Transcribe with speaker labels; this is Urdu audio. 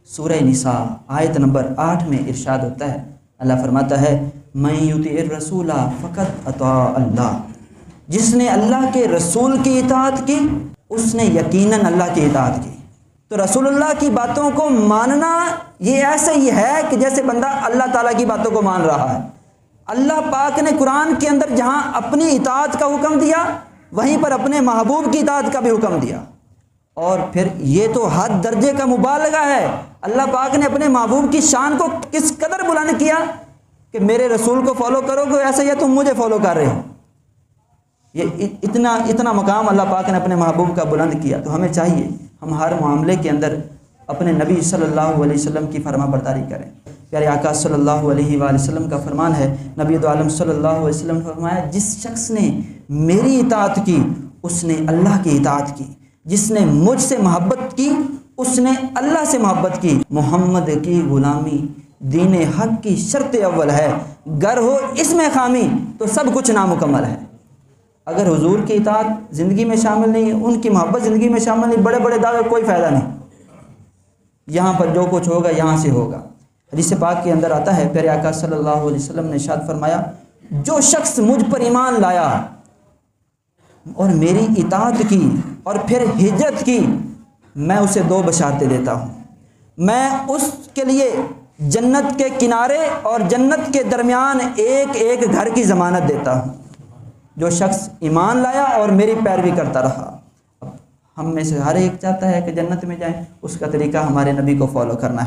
Speaker 1: سورہ نساء آیت نمبر 8 میں ارشاد ہوتا ہے، اللہ فرماتا ہے من یطع الرسول فقد اطاع اللہ، جس نے اللہ کے رسول کی اطاعت کی اس نے یقیناً اللہ کی اطاعت کی۔ تو رسول اللہ کی باتوں کو ماننا یہ ایسے ہی ہے کہ جیسے بندہ اللہ تعالیٰ کی باتوں کو مان رہا ہے۔ اللہ پاک نے قرآن کے اندر جہاں اپنی اطاعت کا حکم دیا وہیں پر اپنے محبوب کی اطاعت کا بھی حکم دیا، اور پھر یہ تو حد درجے کا مبالغہ ہے۔ اللہ پاک نے اپنے محبوب کی شان کو کس قدر بلند کیا کہ میرے رسول کو فالو کرو گے ایسے ہی تم مجھے فالو کر رہے ہو۔ یہ اتنا مقام اللہ پاک نے اپنے محبوب کا بلند کیا۔ تو ہمیں چاہیے ہم ہر معاملے کے اندر اپنے نبی صلی اللہ علیہ وسلم کی فرما برداری کریں۔ پیارے آقا صلی اللہ علیہ وآلہ وسلم کا فرمان ہے، نبی دو عالم صلی اللہ علیہ وسلم نے فرمایا جس شخص نے میری اطاعت کی اس نے اللہ کی اطاعت کی، جس نے مجھ سے محبت کی اس نے اللہ سے محبت کی۔ محمد کی غلامی دین حق کی شرط اول ہے، گر ہو اس میں خامی تو سب کچھ نامکمل ہے۔ اگر حضور کی اطاعت زندگی میں شامل نہیں ہے، ان کی محبت زندگی میں شامل نہیں، بڑے بڑے دعوے کوئی فائدہ نہیں، یہاں پر جو کچھ ہوگا یہاں سے ہوگا۔ حدیث پاک کے اندر آتا ہے، پیارے آقا صلی اللہ علیہ وسلم نے ارشاد فرمایا جو شخص مجھ پر ایمان لایا اور میری اطاعت کی اور پھر ہجرت کی، میں اسے 2 بشارتیں دیتا ہوں۔ میں اس کے لیے جنت کے کنارے اور جنت کے درمیان ایک ایک گھر کی ضمانت دیتا ہوں۔ جو شخص ایمان لایا اور میری پیروی کرتا رہا۔ اب ہم میں سے ہر ایک چاہتا ہے کہ جنت میں جائیں، اس کا طریقہ ہمارے نبی کو فالو کرنا ہے۔